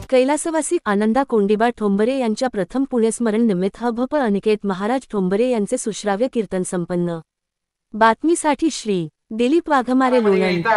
कैलासवासी आनंदा कोंडीबा ठोंबरे यांच्या प्रथम पुण्यस्मरण निमित्त हभप अनिकेत महाराज ठोंबरे यांचे सुश्राव्य कीर्तन संपन्न। बातमीसाठी श्री दिलीप वाघमारे लोणंद।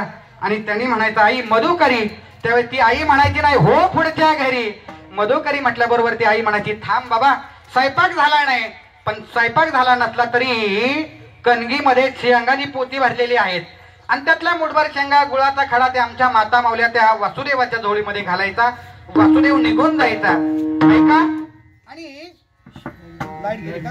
आणि त्यांनी म्हणायचं आई मधुकरी, त्यावेळी ती आई म्हणायची नाही हो पुढच्या घरी। मधुकरी म्हटल्याबरोबर ती आई म्हणायची थांब बाबा स्वयंपाक झाला नाही, पण स्वयंपाक झाला नसला तरी कणगीमध्ये शेंगाची पोती भरलेली आहेत आणि त्यातल्या मुठभर शेंगा गुळाचा खडा ते आमच्या माता मावल्या त्या वासुदेवाच्या झोळीमध्ये घालायचा, वासुदेव निघून जायचा ऐका। आणि लाईट गेली का?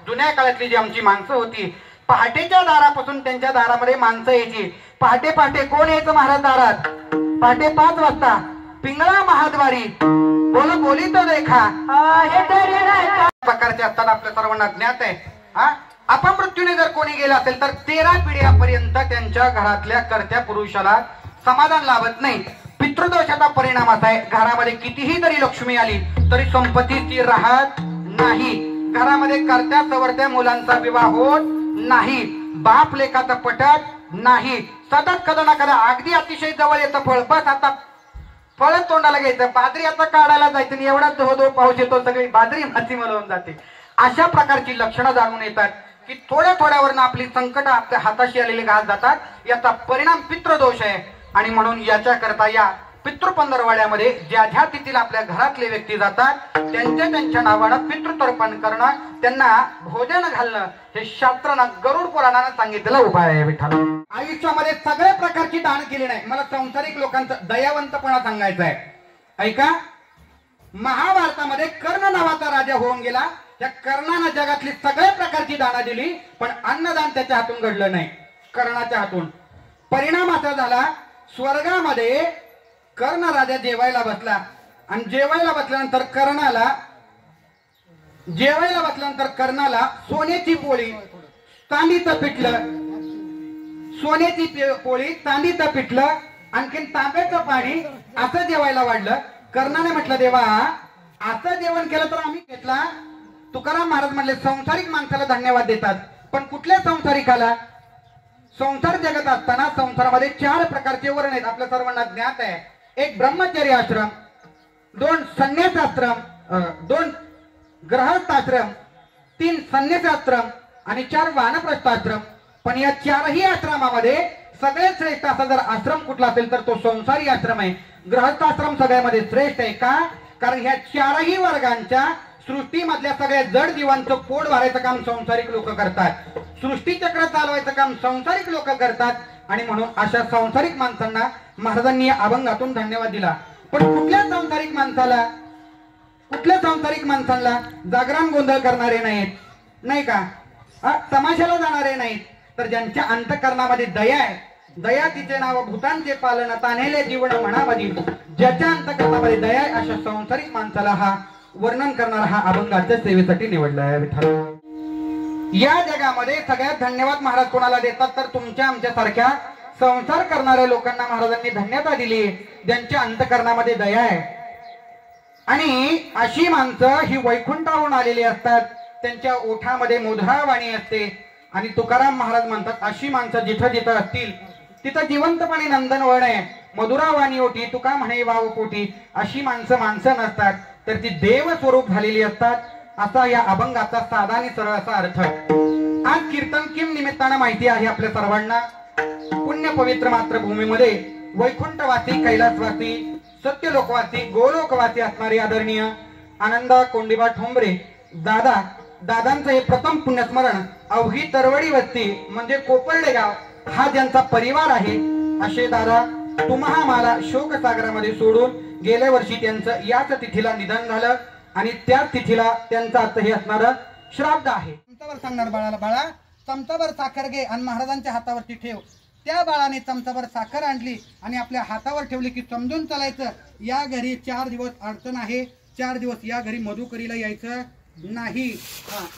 जुन्या काळातली जी आमची माणसं होती, पहाटेच्या दारापासून त्यांच्या दारामध्ये माणसं यायची। पहाटे पहाटे कोण यायचं महाराज दारात? पहाटे 5 वाजता पिंगळा महाद्वारी बोल बोली तो देखा प्रकारचे असतात आपल्या सर्वांना ज्ञात आहे। अपमृत्यूने जर कोणी गेला असेल तर 13 पिढ्यापर्यंत त्यांच्या घरातल्या कर्त्या पुरुषाला समाधान लाभत नाही। पितृदोषाचा परिणाम असा आहे, घरामध्ये कितीही जरी लक्ष्मी आली तरी संपत्ती ती राहत नाही। घरामध्ये कर्त्या सवरत्या मुलांचा विवाह होत नाही, बाप लेखाचं पटत नाही। सतत कदा ना कदा अगदी अतिशय जवळ येतं फळ, बस आता फळ तोंडाला घ्यायचं, बाजरी आता काढायला जायचं नाही, एवढा धो पाऊस येतो सगळी बाजरी माती मलवून जाते। अशा प्रकारची लक्षणं जाणून येतात की थोड्या थोड्यावरनं आपली संकट आपल्या हाताशी आलेली घात जातात। याचा परिणाम पितृदोष आहे आणि म्हणून याच्याकरता या पितृपंधरवाड्यामध्ये ज्या ज्या तिथीला आपल्या घरातले व्यक्ती जातात त्यांच्या त्यांच्या नावानं पितृतर्पण करणं, त्यांना भोजन घालणं हे शास्त्रानं गरुड पुराणानं सांगितलेला उपाय आहे। विठ्ठल आयुष्यामध्ये सगळ्या प्रकारची दान केली नाही, मला सांसारिक लोकांचा दयावंतपणा सांगायचा आहे ऐका। महाभारतामध्ये कर्ण नावाचा राजा होऊन गेला, त्या कर्णानं जगातली सगळ्या प्रकारची दानं दिली पण अन्नदान त्याच्या हातून घडलं नाही, कर्णाच्या हातून। परिणाम असा झाला स्वर्गामध्ये कर्ण राजा जेवायला बसला आणि जेवायला बसल्यानंतर कर्णाला सोन्याची पोळी चांदीचं पिठलं, सोन्याची पोळी चांदीचं पिठलं आणखीन तांब्याचं पाणी असं जेवायला वाढलं। कर्णाने म्हटलं देवा असं जेवण केलं तर आम्ही घेतला। तुकाराम महाराज म्हटले संसारिक माणसाला धन्यवाद देतात पण कुठल्या संसारिकाला? संसार जगत असताना संसारामध्ये 4 प्रकारचे वर्ण आहेत, आपल्या सर्वांना ज्ञात आहे। एक ब्रह्मचर्य आश्रम, 2 संन्यास आश्रम, 2 गृहस्थ आश्रम, 3 संन्यास आश्रम आणि 4 वानप्रस्थ आश्रम। पण या 4ही आश्रमामध्ये सगळ्यात श्रेष्ठ असा जर आश्रम कुठला असेल तर तो संसारी आश्रम आहे। गृहस्थ आश्रम सगळ्यामध्ये श्रेष्ठ आहे का? कारण ह्या 4ही वर्गांच्या सृष्टीमधल्या सगळ्या जड जीवांचं पोट भरायचं काम संसारिक लोक करतात, सृष्टीचक्र चालवायचं काम संसारिक लोक करतात आणि म्हणून अशा संसारिक माणसांना महाराजांनी अभंगातून धन्यवाद दिला। पण कुठल्या संसारिक माणसांना जागरण गोंधळ करणारे नाहीत नाही का, तमाशाला जाणारे नाहीत, तर ज्यांच्या अंतःकरणामध्ये दया आहे, दया तिचे नाव भूतांचे पालन तानेले जीवन म्हणावधी, ज्याच्या अंतःकरणामध्ये दया आहे अशा संसारिक माणसाला हा वर्णन करणारा हा अभंगाच्या सेवेसाठी निवडला आहे। विठ्ठल या जगामध्ये सगळ्यात धन्यवाद महाराज कोणाला देतात तर तुमच्या आमच्या सारख्या संसार करणाऱ्या लोकांना महाराजांनी धन्यता दिली, ज्यांच्या अंतःकरणामध्ये दया आहे। आणि अशी माणसं ही वैकुंठावरून आलेली असतात, त्यांच्या ओठामध्ये मुद्रावाणी असते आणि तुकाराम महाराज म्हणतात अशी माणसं जिथं जिथं असतील तिथं जिवंतपणे नंदनवन आहे, मधुरावाणी ओठी तुका म्हणे वाव पोटी। अशी माणसं नसतात तर ती देव स्वरूप झालेली असतात, असा या अभंगाचा साधा आणि सरळ असा अर्थ। आज कीर्तन किम निमित्तानं माहिती आहे आपल्या सर्वांना, पुण्य पवित्र मातृभूमीमध्ये वैकुंठवासी, कैलासवासी, सत्यलोकवासी, गोलोकवासी असणारे आदरणीय आनंदा कोंडीबा ठोंबरे दादांचं हे प्रथम पुण्यस्मरण अवघी तरवडी वस्ती म्हणजे कोपर्डे गाव हा ज्यांचा परिवार आहे, असे दादा तुम्हा मला शोकसागरामध्ये सोडून गेल्या वर्षी त्यांचं याच तिथीला निधन झालं आणि त्याच तिथीला त्यांचं आता हे असणारं श्राद्ध आहे। चमचाभर सांगणार बाळाला, बाळा चमचाभर साखर घे आणि महाराजांच्या हातावरती ठेव। त्या बाळाने चमचाभर साखर आणली आणि आपल्या हातावर ठेवली की समजून चालायचं या घरी 4 दिवस अडचण आहे, 4 दिवस या घरी मधुकरीला यायचं नाही।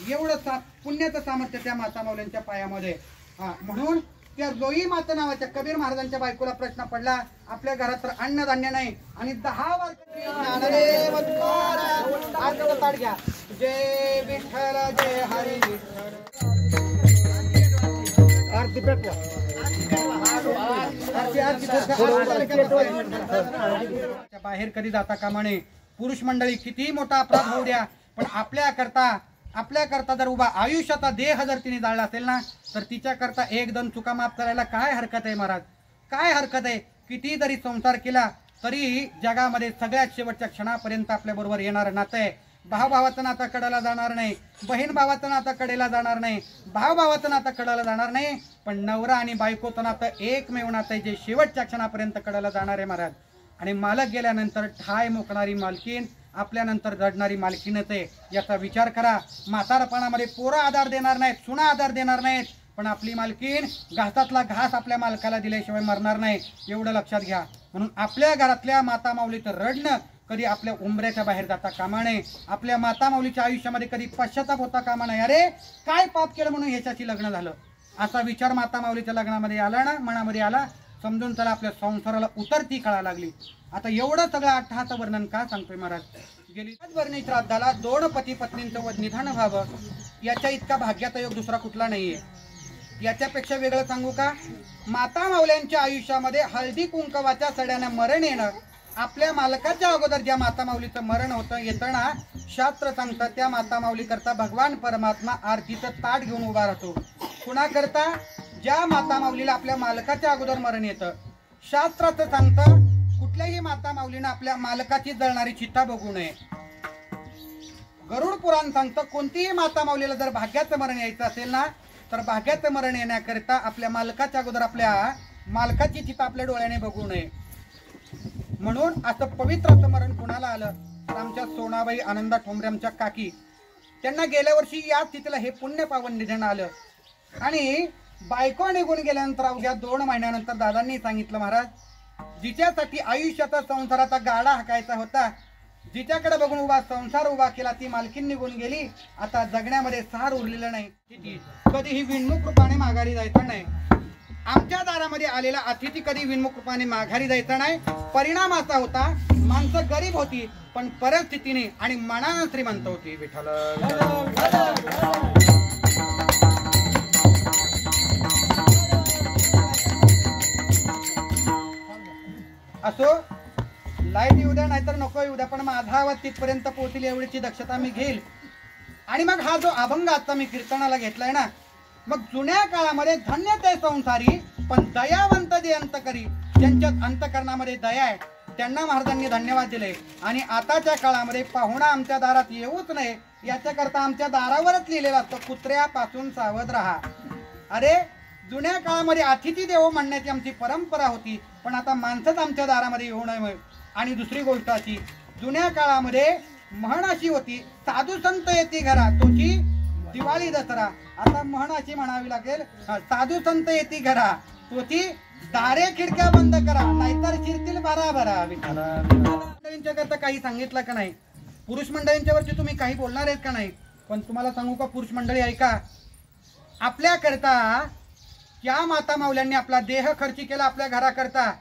एवढं पुण्याचं सामर्थ्य त्या माता माऊल्यांच्या पायामध्ये। म्हणून त्या जोई माता नावाच्या कबीर महाराजांच्या बायकोला प्रश्न पडला, आपल्या घरात तर अन्नधान्य नाही आणि 10 ज्ञानदेव तुकाराम ताट घ्या. जय विठ्ठल जय हरी विठ्ठल. आरती पेटवा. बाहेर कधी जाता कामा नये. पुरुष मंडळी कितीही मोठा अपराध होऊ द्या, पण आपल्याकरता जर उभा आयुष्याचा देह जर तिने जाळला असेल ना, तर तिच्याकरता 1-2 चुका माफ करायला काय हरकत आहे महाराज, काय हरकत आहे. किती जरी संसार केला तरी जगामध्ये सगळ्यात शेवटच्या क्षणापर्यंत आपल्या बरोबर येणार नातं आहे. भावाचं नातं कडेला जाणार नाही, बहीण भावाचं नातं कडेला जाणार नाही, भावाचं नातं कडेला जाणार नाही, पण नवरा आणि बायकोचं नातं एकमेव नातं आहे जे शेवटच्या क्षणापर्यंत कडेला जाणार आहे महाराज. आणि मालक गेल्यानंतर ठाय मोकणारी मालकीन आपल्यानंतर रडणारी मालकीनच आहे. याचा विचार करा. म्हातारपणामध्ये पोरं आधार देणार नाहीत, सुना आधार देणार नाहीत, पण आपली मालकीन घासातला घास आपल्या मालकाला दिल्याशिवाय मरणार नाही, एवढं लक्षात घ्या. म्हणून आपल्या घरातल्या माता माऊलीचं रडणं कधी आपल्या उंबऱ्याच्या बाहेर जाता कामा नये. आपल्या माता माऊलीच्या आयुष्यामध्ये कधी पश्चाताप होता कामा नये. अरे काय पाप केलं म्हणून ह्याच्याशी लग्न झालं, असा विचार माता माऊलीच्या लग्नामध्ये आला ना, मनामध्ये आला, समजून त्याला आपल्या संसाराला उतरती कळा लागली. आता एवढं सगळं अट्टहाचं वर्णन का सांगतोय महाराज. गेली वर्णी श्राद्धाला 2 पती पत्नींचं निधन व्हावं, याच्या इतका भाग्याचा योग दुसरा कुठला नाहीये. याच्यापेक्षा वेगळं सांगू का, माता माऊल्यांच्या आयुष्यामध्ये हळदी कुंकवाच्या सड्यानं मरण येणं. आपल्या मालकाच्या अगोदर ज्या माता माऊलीचं मरण होतं येताना शास्त्र सांगतं त्या माता माऊली करता भगवान परमात्मा आरतीचं ताट घेऊन उभा राहतो. कुणाकरता? ज्या माता माऊलीला आपल्या मालकाच्या अगोदर मरण येतं. शास्त्राचं सांगतं कुठल्याही माता माऊलीनं आपल्या मालकाची जळणारी चिता बघू नये. गरुड पुराण सांगतं कोणतीही माता माऊलीला जर भाग्याचं मरण यायचं असेल ना, तर भाग्याचं मरण येण्याकरिता आपल्या मालकाच्या अगोदर आपल्या मालकाची चिता आपल्या डोळ्याने बघू नये. म्हणून असं पवित्र असं मरण कुणाला आलं तर आमच्या सोनाबाई आनंदा ठोंबरे आमच्या काकी, त्यांना गेल्या वर्षी या स्थितीला हे पुण्य पावन निधन आलं. आणि बायको निघून गेल्यानंतर अवघ्या 2 महिन्यानंतर दादांनी सांगितलं, महाराज जिच्यासाठी आयुष्याचा संसाराचा गाडा हाकायचा होता, जिच्याकडे बघून उभा संसार उभा केला, ती मालकीन निघून गेली. आता जगण्यामध्ये सार उरलेलं नाही. कधीही विणमुख रूपाने माघारी जायचं नाही. आमच्या दारामध्ये आलेला अतिथी कधी विणमुख रूपाने माघारी जायचा नाही. परिणाम असा होता, माणसं गरीब होती पण परिस्थितीने आणि मनानं श्रीमंत होती. विठ्ठल असो, लाईट येऊ द्या नाहीतर नको येऊ द्या, पण माझा आवाज तिथपर्यंत पोहोचेल एवढीची दक्षता मी घेईल. आणि मग हा जो अभंग आता मी कीर्तनाला घेतलाय ना, मग जुन्या काळामध्ये धन्य ते संसारी पण दयावंत जे अंतकरी, ज्यांच्यात अंतकरणामध्ये दया आहे त्यांना महाराजांनी धन्यवाद दिले. आणि आताच्या काळामध्ये पाहुणा आमच्या दारात येऊच नये याच्याकरता आमच्या दारावरच लिहिलेलं असतं, कुत्र्यापासून सावध राहा. अरे जुन्या काळामध्ये अतिथी देवो म्हणण्याची आमची परंपरा होती, पण आता माणसंच आमच्या दारामध्ये येऊ नये. आणि दुसरी गोष्ट अशी, जुन्या काळामध्ये म्हण अशी होती, साधू संत येते घरा तोची दिवाळी दसरा. आता म्हण अशी म्हणावी लागेल, साधू संत येते घरा तोची दारे खिडक्या बंद करा नाहीतर शिरतील भरा. मंडळींच्या करता काही सांगितलं का नाही? पुरुष मंडळींच्या वरती तुम्ही काही बोलणार आहेत का नाही? पण तुम्हाला सांगू का पुरुष मंडळी, ऐका, आपल्याकरता त्या माता माऊल्यांनी आपला देह खर्ची केला आपल्या घराकरता.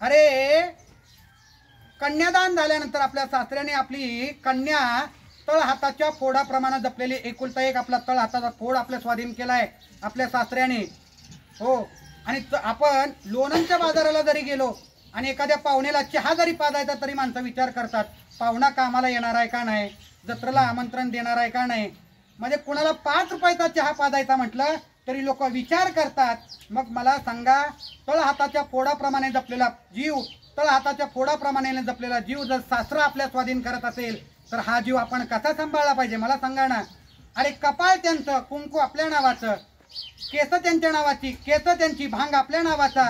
अरे कन्यादान झाल्यानंतर आपल्या सासऱ्याने आपली कन्या तळ हाताच्या फोडाप्रमाणे जपलेली एकुलता एक आपला तळ हाताचा फोड आपल्या स्वाधीन केलाय आपल्या सासऱ्याने. हो, आणि आपण लोणंदच्या बाजाराला जरी गेलो आणि एखाद्या पाहुण्याला चहा जरी पाजायचा तरी माणसं विचार करतात, पाहुणा कामाला येणार आहे का नाही, जत्रेला आमंत्रण देणार आहे का नाही. म्हणजे कुणाला 5 रुपयाचा चहा पाजायचा म्हटलं तरी लोक विचार करतात. मग मला सांगा, तळ हाताच्या फोडाप्रमाणे जपलेला जीव, तळ हाताच्या फोडाप्रमाणे जपलेला जीव जर सासरा आपल्या स्वाधीन करत असेल तर हा जीव आपण कसा सांभाळला पाहिजे मला सांगा ना. अरे कपाळ त्यांचं, कुंकू आपल्या नावाचं, केस त्यांच्या नावाची, केस त्यांची, भांग आपल्या नावाचा,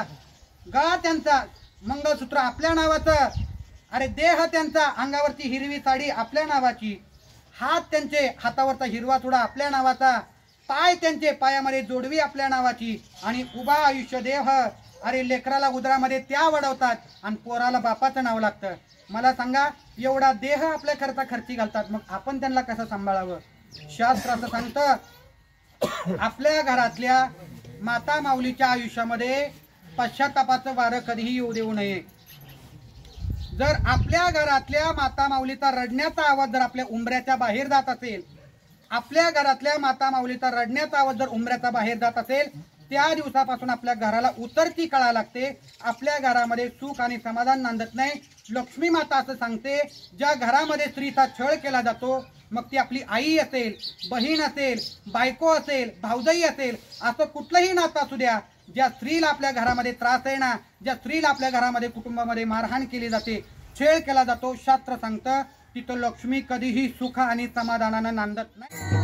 गळा त्यांचा, मंगळसूत्र आपल्या नावाचं. अरे देह त्यांचा, अंगावरची हिरवी साडी आपल्या नावाची, हात त्यांचे, हातावरचा हिरवा चुडा आपल्या नावाचा, पाय त्यांचे, पायामध्ये जोडवी आपल्या नावाची, आणि उभा आयुष्य देह. अरे लेकराला उदरामध्ये त्या वडवतात आणि पोराला बापाचं नाव लागतं. मला सांगा, एवढा देह आपल्या करता खर्ची घालतात, मग आपण त्यांना कसं सांभाळावं? शास्त्र असं सांगतं, आपल्या घरातल्या माता माऊलीच्या आयुष्यामध्ये पश्चातापाचं वारं कधीही येऊ देऊ नये. जर आपल्या घरातल्या माता माऊलीचा रडण्याचा आवाज जर आपल्या उंबऱ्याच्या बाहेर जात असेल, आपल्या घरातल्या माता माऊलीचा रडण्याचा आवाज जर उंबऱ्याच्या बाहेर जात असेल, त्या दिवसापासून आपल्या घराला उतरती कळा लागते. आपल्या घरामध्ये सुख आणि समाधान नांदत नाही. लक्ष्मी माता असं सांगते, ज्या घरामध्ये स्त्रीचा छळ केला जातो, मग ती आपली आई असेल, बहीण असेल, बायको असेल, भाऊजाई असेल, असं कुठलंही नातं असू द्या, ज्या स्त्रीला आपल्या घरामध्ये त्रास आहे ना, ज्या स्त्रीला आपल्या घरामध्ये कुटुंबामध्ये मारहाण केली जाते, छळ केला जातो, शास्त्र सांगतं तिथं लक्ष्मी कधीही सुख आणि समाधानानं नांदत नाही.